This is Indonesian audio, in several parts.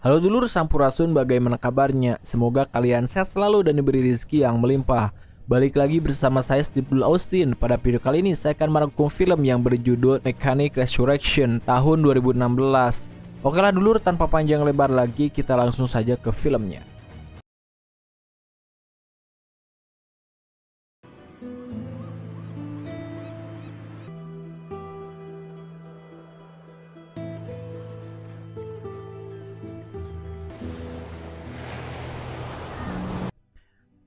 Halo dulur Sampurasun, bagaimana kabarnya? Semoga kalian sehat selalu dan diberi rezeki yang melimpah. Balik lagi bersama saya Steve Austin. Pada video kali ini saya akan merangkum film yang berjudul Mechanic Resurrection tahun 2016. Oke lah dulur, tanpa panjang lebar lagi kita langsung saja ke filmnya.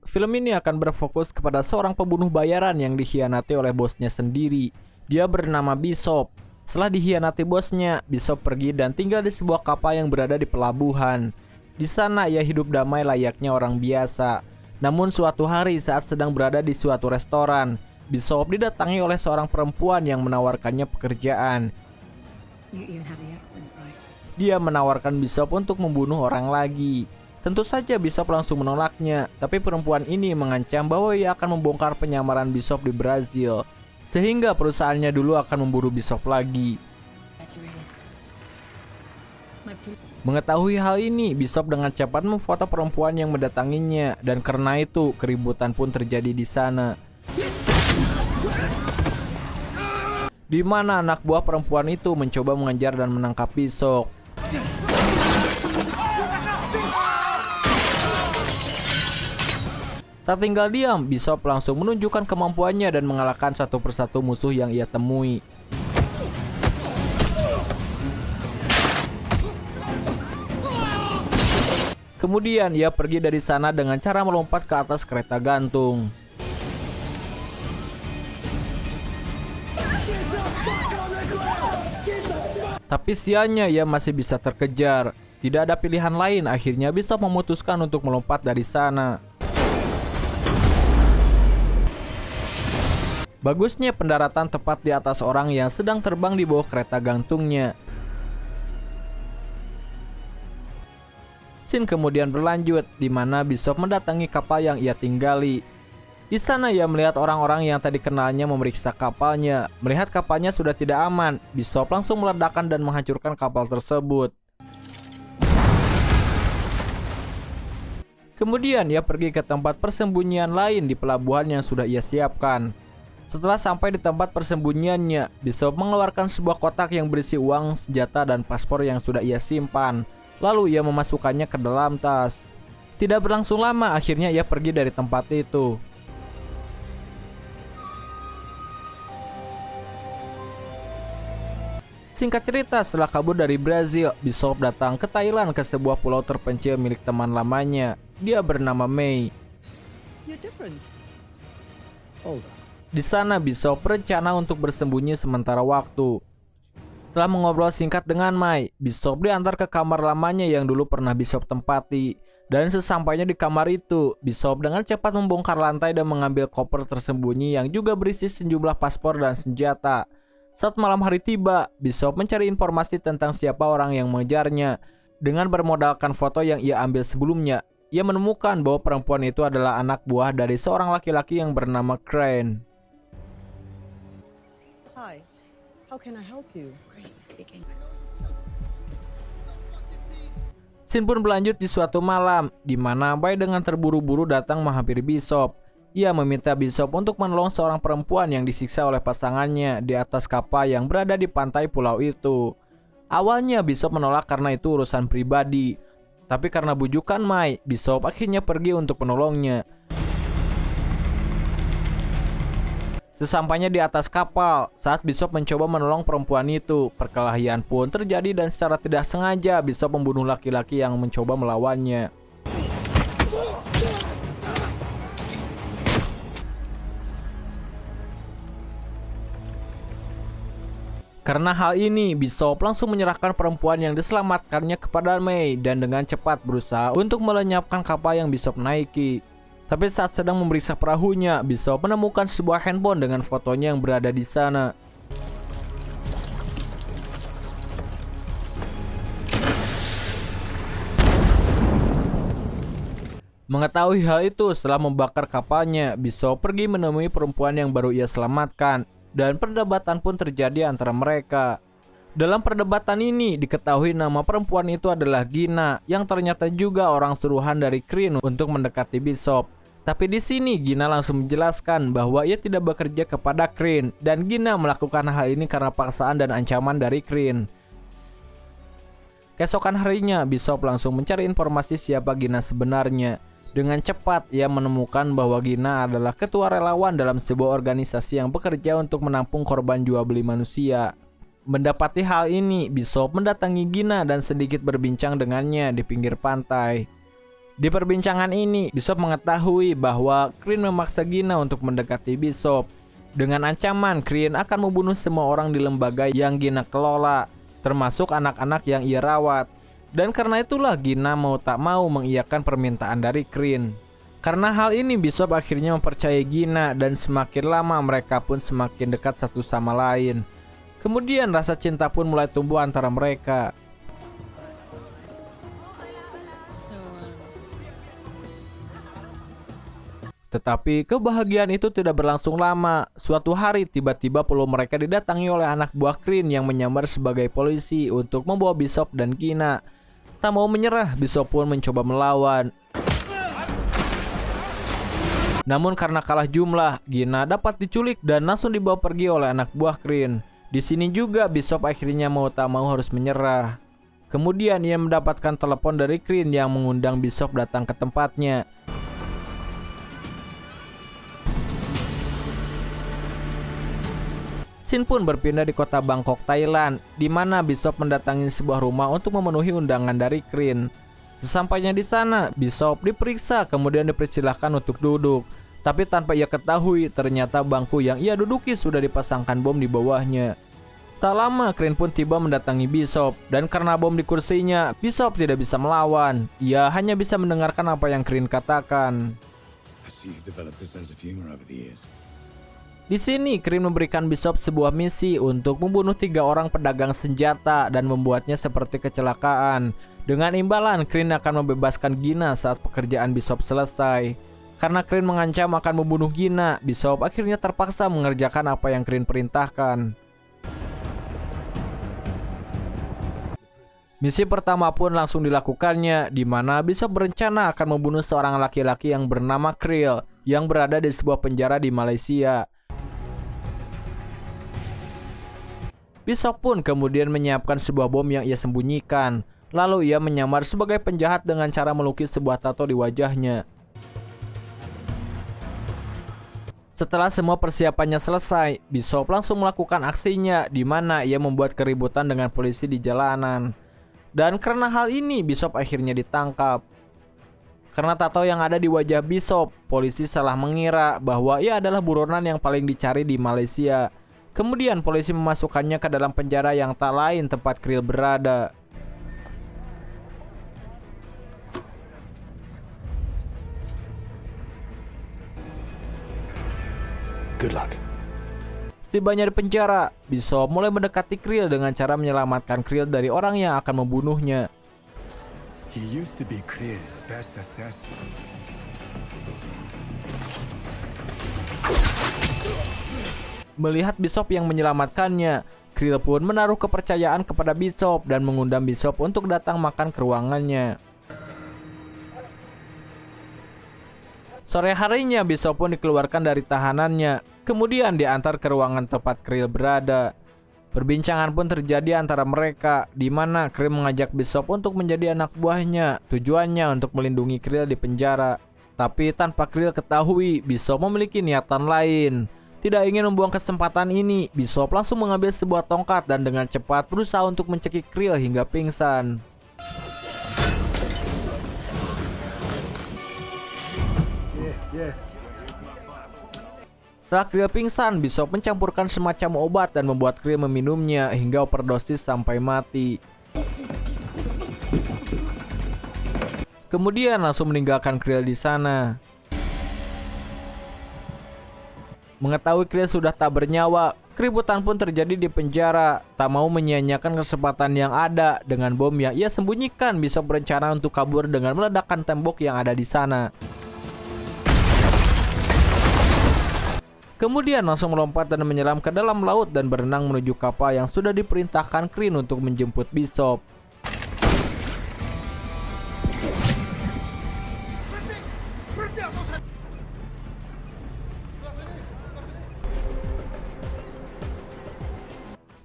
Film ini akan berfokus kepada seorang pembunuh bayaran yang dikhianati oleh bosnya sendiri. Dia bernama Bishop. Setelah dikhianati bosnya, Bishop pergi dan tinggal di sebuah kapal yang berada di pelabuhan. Di sana ia hidup damai layaknya orang biasa. Namun suatu hari saat sedang berada di suatu restoran, Bishop didatangi oleh seorang perempuan yang menawarkannya pekerjaan. Dia menawarkan Bishop untuk membunuh orang lagi. Tentu saja Bishop langsung menolaknya, tapi perempuan ini mengancam bahwa ia akan membongkar penyamaran Bishop di Brazil, sehingga perusahaannya dulu akan memburu Bishop lagi. Mengetahui hal ini, Bishop dengan cepat memfoto perempuan yang mendatanginya, dan karena itu keributan pun terjadi di sana. Di mana anak buah perempuan itu mencoba mengejar dan menangkap Bishop. Tak tinggal diam, Bishop langsung menunjukkan kemampuannya dan mengalahkan satu persatu musuh yang ia temui. Kemudian ia pergi dari sana dengan cara melompat ke atas kereta gantung. Tapi sialnya ia masih bisa terkejar. Tidak ada pilihan lain, akhirnya Bishop memutuskan untuk melompat dari sana. Bagusnya pendaratan tepat di atas orang yang sedang terbang di bawah kereta gantungnya. Scene kemudian berlanjut, di mana Bishop mendatangi kapal yang ia tinggali. Di sana ia melihat orang-orang yang tadi kenalnya memeriksa kapalnya. Melihat kapalnya sudah tidak aman, Bishop langsung meledakkan dan menghancurkan kapal tersebut. Kemudian ia pergi ke tempat persembunyian lain di pelabuhan yang sudah ia siapkan. Setelah sampai di tempat persembunyiannya, Bishop mengeluarkan sebuah kotak yang berisi uang, senjata, dan paspor yang sudah ia simpan. Lalu ia memasukkannya ke dalam tas. Tidak berlangsung lama, akhirnya ia pergi dari tempat itu. Singkat cerita, setelah kabur dari Brazil, Bishop datang ke Thailand ke sebuah pulau terpencil milik teman lamanya. Dia bernama May. Di sana Bishop berencana untuk bersembunyi sementara waktu. Setelah mengobrol singkat dengan Mai, Bishop diantar ke kamar lamanya yang dulu pernah Bishop tempati. Dan sesampainya di kamar itu, Bishop dengan cepat membongkar lantai dan mengambil koper tersembunyi yang juga berisi sejumlah paspor dan senjata. Saat malam hari tiba, Bishop mencari informasi tentang siapa orang yang mengejarnya. Dengan bermodalkan foto yang ia ambil sebelumnya, ia menemukan bahwa perempuan itu adalah anak buah dari seorang laki-laki yang bernama Crane. Hi, how can I help you? Speaking. Scene pun berlanjut di suatu malam, di mana Bai dengan terburu-buru datang menghampiri Bishop. Ia meminta Bishop untuk menolong seorang perempuan yang disiksa oleh pasangannya di atas kapal yang berada di pantai pulau itu. Awalnya Bishop menolak karena itu urusan pribadi, tapi karena bujukan Mai, Bishop akhirnya pergi untuk menolongnya. Sesampainya di atas kapal, saat Bishop mencoba menolong perempuan itu, perkelahian pun terjadi dan secara tidak sengaja Bishop membunuh laki-laki yang mencoba melawannya. Karena hal ini, Bishop langsung menyerahkan perempuan yang diselamatkannya kepada May dan dengan cepat berusaha untuk melenyapkan kapal yang Bishop naiki. Tapi saat sedang memeriksa perahunya, Bishop menemukan sebuah handphone dengan fotonya yang berada di sana. Mengetahui hal itu, setelah membakar kapalnya, Bishop pergi menemui perempuan yang baru ia selamatkan, dan perdebatan pun terjadi antara mereka. Dalam perdebatan ini diketahui nama perempuan itu adalah Gina, yang ternyata juga orang suruhan dari Crane untuk mendekati Bishop. Tapi di sini Gina langsung menjelaskan bahwa ia tidak bekerja kepada Crane dan Gina melakukan hal ini karena paksaan dan ancaman dari Crane. Keesokan harinya Bishop langsung mencari informasi siapa Gina sebenarnya. Dengan cepat ia menemukan bahwa Gina adalah ketua relawan dalam sebuah organisasi yang bekerja untuk menampung korban jual beli manusia. Mendapati hal ini, Bishop mendatangi Gina dan sedikit berbincang dengannya di pinggir pantai. Di perbincangan ini, Bishop mengetahui bahwa Crane memaksa Gina untuk mendekati Bishop. Dengan ancaman, Crane akan membunuh semua orang di lembaga yang Gina kelola, termasuk anak-anak yang ia rawat. Dan karena itulah Gina mau tak mau mengiyakan permintaan dari Crane. Karena hal ini, Bishop akhirnya mempercayai Gina dan semakin lama mereka pun semakin dekat satu sama lain. Kemudian rasa cinta pun mulai tumbuh antara mereka. Tetapi kebahagiaan itu tidak berlangsung lama. Suatu hari tiba-tiba pulau mereka didatangi oleh anak buah Crane yang menyamar sebagai polisi untuk membawa Bishop dan Gina. Tak mau menyerah, Bishop pun mencoba melawan. Namun karena kalah jumlah, Gina dapat diculik dan langsung dibawa pergi oleh anak buah Crane. Di sini juga Bishop akhirnya mau tak mau harus menyerah. Kemudian ia mendapatkan telepon dari Crane yang mengundang Bishop datang ke tempatnya. Scene pun berpindah di kota Bangkok, Thailand, di mana Bishop mendatangi sebuah rumah untuk memenuhi undangan dari Crane. Sesampainya di sana, Bishop diperiksa kemudian dipersilahkan untuk duduk. Tapi tanpa ia ketahui, ternyata bangku yang ia duduki sudah dipasangkan bom di bawahnya. Tak lama, Crane pun tiba mendatangi Bishop, dan karena bom di kursinya, Bishop tidak bisa melawan. Ia hanya bisa mendengarkan apa yang Crane katakan. Di sini, Crane memberikan Bishop sebuah misi untuk membunuh 3 orang pedagang senjata dan membuatnya seperti kecelakaan. Dengan imbalan, Crane akan membebaskan Gina saat pekerjaan Bishop selesai. Karena Crane mengancam akan membunuh Gina, Bishop akhirnya terpaksa mengerjakan apa yang Crane perintahkan. Misi pertama pun langsung dilakukannya, di mana Bishop berencana akan membunuh seorang laki-laki yang bernama Krill yang berada di sebuah penjara di Malaysia. Bishop pun kemudian menyiapkan sebuah bom yang ia sembunyikan. Lalu ia menyamar sebagai penjahat dengan cara melukis sebuah tato di wajahnya. Setelah semua persiapannya selesai, Bishop langsung melakukan aksinya, di mana ia membuat keributan dengan polisi di jalanan. Dan karena hal ini, Bishop akhirnya ditangkap. Karena tato yang ada di wajah Bishop, polisi salah mengira bahwa ia adalah buronan yang paling dicari di Malaysia. Kemudian polisi memasukkannya ke dalam penjara yang tak lain tempat Krill berada. Good luck. Setibanya di penjara, Bishop mulai mendekati Krill dengan cara menyelamatkan Krill dari orang yang akan membunuhnya. He used to be Krill's best assassin. Melihat Bishop yang menyelamatkannya, Krill pun menaruh kepercayaan kepada Bishop dan mengundang Bishop untuk datang makan ke ruangannya. Sore harinya, Bishop pun dikeluarkan dari tahanannya, kemudian diantar ke ruangan tempat Krill berada. Perbincangan pun terjadi antara mereka, di mana Krill mengajak Bishop untuk menjadi anak buahnya, tujuannya untuk melindungi Krill di penjara. Tapi tanpa Krill ketahui, Bishop memiliki niatan lain. Tidak ingin membuang kesempatan ini, Bishop langsung mengambil sebuah tongkat dan dengan cepat berusaha untuk mencekik Krill hingga pingsan. Setelah Krill pingsan, Bishop mencampurkan semacam obat dan membuat Krill meminumnya hingga overdosis sampai mati. Kemudian langsung meninggalkan Krill di sana. Mengetahui Krill sudah tak bernyawa, keributan pun terjadi di penjara. Tak mau menyia-nyiakan kesempatan yang ada dengan bom yang ia sembunyikan, Bishop berencana untuk kabur dengan meledakkan tembok yang ada di sana. Kemudian langsung melompat dan menyelam ke dalam laut dan berenang menuju kapal yang sudah diperintahkan Crean untuk menjemput Bishop.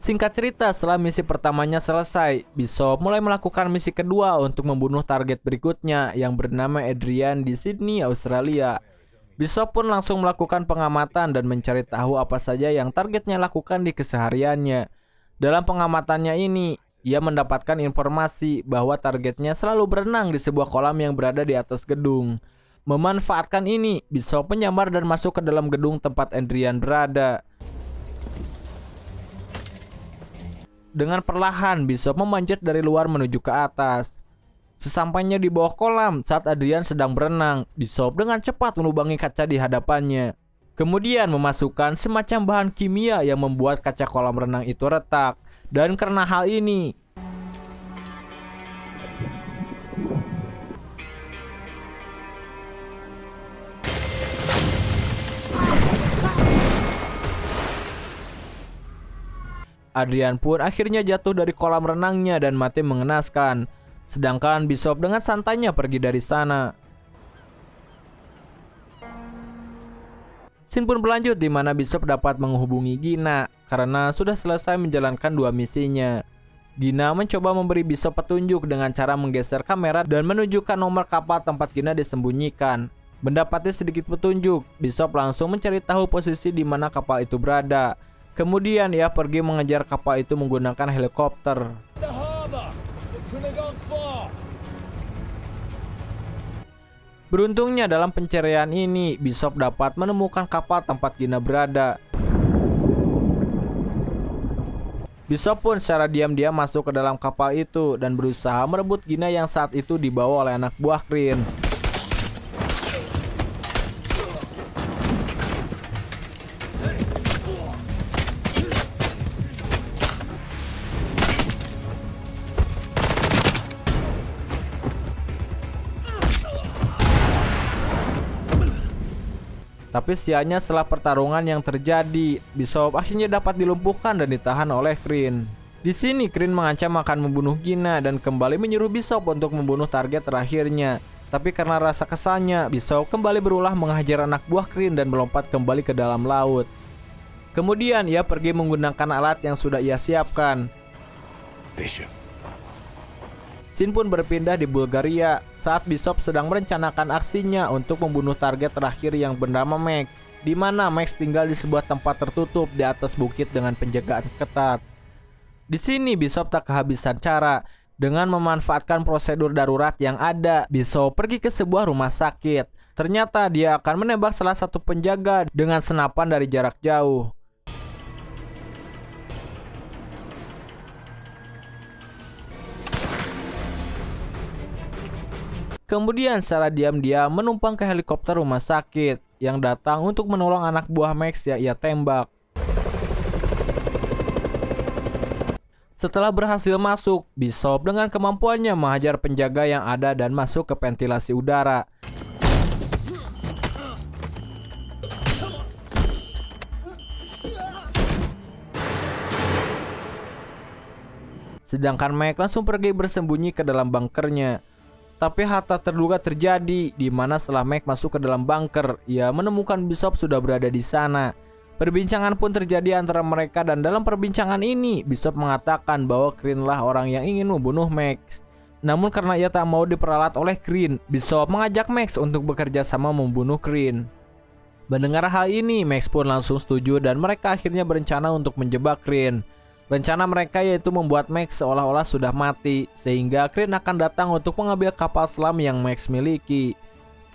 Singkat cerita, setelah misi pertamanya selesai, Bishop mulai melakukan misi kedua untuk membunuh target berikutnya yang bernama Adrian di Sydney, Australia. Bishop pun langsung melakukan pengamatan dan mencari tahu apa saja yang targetnya lakukan di kesehariannya. Dalam pengamatannya ini, ia mendapatkan informasi bahwa targetnya selalu berenang di sebuah kolam yang berada di atas gedung. Memanfaatkan ini, Bishop menyamar dan masuk ke dalam gedung tempat Adrian berada. Dengan perlahan, Bishop memanjat dari luar menuju ke atas. Sesampainya di bawah kolam, saat Adrian sedang berenang, Bishop dengan cepat melubangi kaca di hadapannya. Kemudian memasukkan semacam bahan kimia yang membuat kaca kolam renang itu retak. Dan karena hal ini, Adrian pun akhirnya jatuh dari kolam renangnya dan mati mengenaskan. Sedangkan Bishop dengan santainya pergi dari sana. Scene pun berlanjut di mana Bishop dapat menghubungi Gina karena sudah selesai menjalankan 2 misinya. Gina mencoba memberi Bishop petunjuk dengan cara menggeser kamera dan menunjukkan nomor kapal tempat Gina disembunyikan. Mendapati sedikit petunjuk, Bishop langsung mencari tahu posisi di mana kapal itu berada. Kemudian ia pergi mengejar kapal itu menggunakan helikopter. Beruntungnya dalam pencarian ini, Bishop dapat menemukan kapal tempat Gina berada. Bishop pun secara diam-diam masuk ke dalam kapal itu dan berusaha merebut Gina yang saat itu dibawa oleh anak buah Crean. Tapi sialnya setelah pertarungan yang terjadi, Bishop akhirnya dapat dilumpuhkan dan ditahan oleh Crean. Di sini Crean mengancam akan membunuh Gina dan kembali menyuruh Bishop untuk membunuh target terakhirnya. Tapi karena rasa kesalnya, Bishop kembali berulah menghajar anak buah Crean dan melompat kembali ke dalam laut. Kemudian ia pergi menggunakan alat yang sudah ia siapkan. Bishop. Scene pun berpindah di Bulgaria saat Bishop sedang merencanakan aksinya untuk membunuh target terakhir yang bernama Max, di mana Max tinggal di sebuah tempat tertutup di atas bukit dengan penjagaan ketat. Di sini Bishop tak kehabisan cara. Dengan memanfaatkan prosedur darurat yang ada, Bishop pergi ke sebuah rumah sakit. Ternyata dia akan menembak salah satu penjaga dengan senapan dari jarak jauh. Kemudian secara diam-diam menumpang ke helikopter rumah sakit yang datang untuk menolong anak buah Max yang ia tembak. Setelah berhasil masuk, Bishop dengan kemampuannya menghajar penjaga yang ada dan masuk ke ventilasi udara. Sedangkan Max langsung pergi bersembunyi ke dalam bunkernya. Tapi hal tak terduga terjadi, di mana setelah Mac masuk ke dalam bunker, ia menemukan Bishop sudah berada di sana. Perbincangan pun terjadi antara mereka dan dalam perbincangan ini, Bishop mengatakan bahwa Crean lah orang yang ingin membunuh Max. Namun karena ia tak mau diperalat oleh Crean, Bishop mengajak Max untuk bekerja sama membunuh Crean. Mendengar hal ini, Max pun langsung setuju dan mereka akhirnya berencana untuk menjebak Crean. Rencana mereka yaitu membuat Max seolah-olah sudah mati, sehingga Crean akan datang untuk mengambil kapal selam yang Max miliki.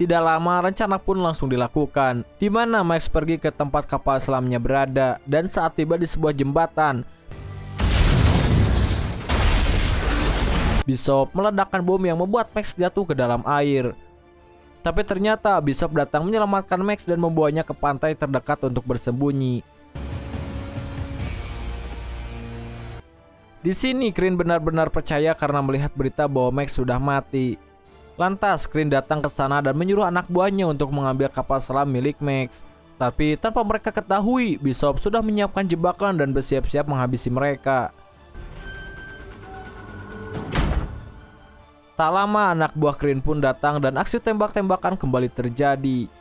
Tidak lama rencana pun langsung dilakukan, di mana Max pergi ke tempat kapal selamnya berada, dan saat tiba di sebuah jembatan, Bishop meledakkan bom yang membuat Max jatuh ke dalam air. Tapi ternyata Bishop datang menyelamatkan Max dan membawanya ke pantai terdekat untuk bersembunyi. Di sini Crean benar-benar percaya karena melihat berita bahwa Max sudah mati. Lantas Crean datang ke sana dan menyuruh anak buahnya untuk mengambil kapal selam milik Max. Tapi tanpa mereka ketahui, Bishop sudah menyiapkan jebakan dan bersiap-siap menghabisi mereka. Tak lama anak buah Kryn pun datang dan aksi tembak-tembakan kembali terjadi.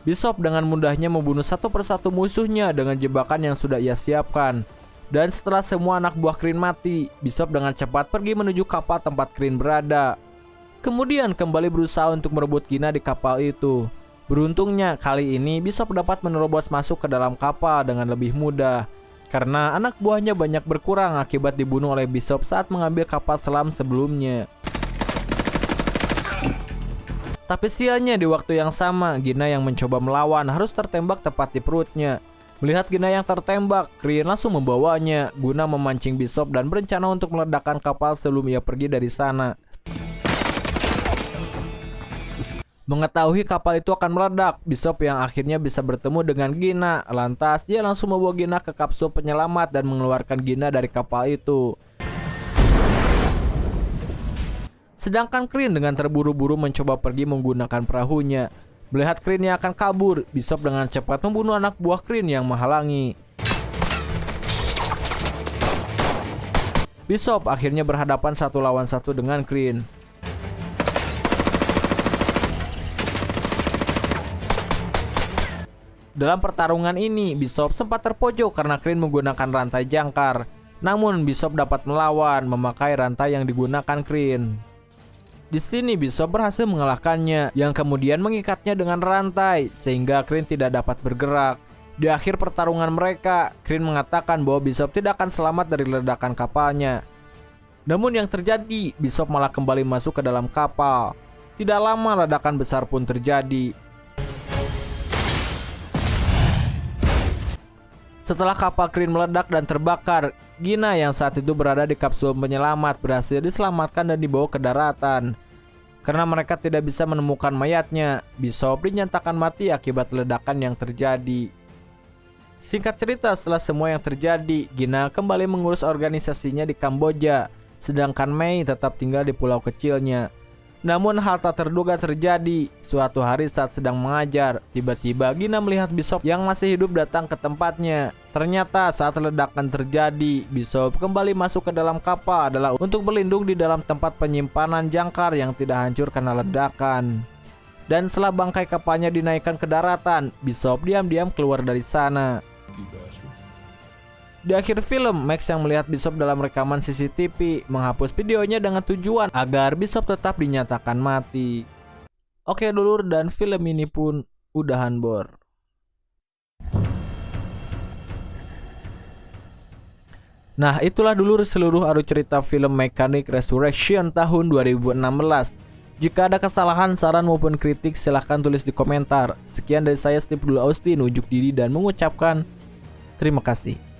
Bishop dengan mudahnya membunuh satu persatu musuhnya dengan jebakan yang sudah ia siapkan. Dan setelah semua anak buah Kryn mati, Bishop dengan cepat pergi menuju kapal tempat Kryn berada. Kemudian kembali berusaha untuk merebut Gina di kapal itu. Beruntungnya kali ini Bishop dapat menerobos masuk ke dalam kapal dengan lebih mudah. Karena anak buahnya banyak berkurang akibat dibunuh oleh Bishop saat mengambil kapal selam sebelumnya. Tapi sialnya di waktu yang sama, Gina yang mencoba melawan harus tertembak tepat di perutnya. Melihat Gina yang tertembak, Kryn langsung membawanya guna memancing Bishop dan berencana untuk meledakkan kapal sebelum ia pergi dari sana. Mengetahui kapal itu akan meledak, Bishop yang akhirnya bisa bertemu dengan Gina. Lantas dia langsung membawa Gina ke kapsul penyelamat dan mengeluarkan Gina dari kapal itu. Sedangkan Kryn dengan terburu-buru mencoba pergi menggunakan perahunya. Melihat Kryn yang akan kabur, Bishop dengan cepat membunuh anak buah Kryn yang menghalangi. Bishop akhirnya berhadapan satu lawan satu dengan Kryn. Dalam pertarungan ini, Bishop sempat terpojok karena Kryn menggunakan rantai jangkar. Namun Bishop dapat melawan memakai rantai yang digunakan Kryn. Di sini Bishop berhasil mengalahkannya, yang kemudian mengikatnya dengan rantai sehingga Kryn tidak dapat bergerak. Di akhir pertarungan mereka, Kryn mengatakan bahwa Bishop tidak akan selamat dari ledakan kapalnya. Namun yang terjadi, Bishop malah kembali masuk ke dalam kapal. Tidak lama ledakan besar pun terjadi. Setelah kapal Kryn meledak dan terbakar, Gina yang saat itu berada di kapsul penyelamat berhasil diselamatkan dan dibawa ke daratan. Karena mereka tidak bisa menemukan mayatnya, Bishop dinyatakan mati akibat ledakan yang terjadi. Singkat cerita, setelah semua yang terjadi, Gina kembali mengurus organisasinya di Kamboja, sedangkan Mei tetap tinggal di pulau kecilnya. Namun hal tak terduga terjadi. Suatu hari saat sedang mengajar, tiba-tiba Gina melihat Bishop yang masih hidup datang ke tempatnya. Ternyata saat ledakan terjadi, Bishop kembali masuk ke dalam kapal adalah untuk berlindung di dalam tempat penyimpanan jangkar yang tidak hancur karena ledakan. Dan setelah bangkai kapalnya dinaikkan ke daratan, Bishop diam-diam keluar dari sana. Di akhir film, Max yang melihat Bishop dalam rekaman CCTV menghapus videonya dengan tujuan agar Bishop tetap dinyatakan mati. Oke dulur, dan film ini pun udahan bor. Nah itulah dulur seluruh alur cerita film Mechanic Resurrection tahun 2016. Jika ada kesalahan, saran maupun kritik silahkan tulis di komentar. Sekian dari saya Steve Dul Austin, unjuk diri dan mengucapkan terima kasih.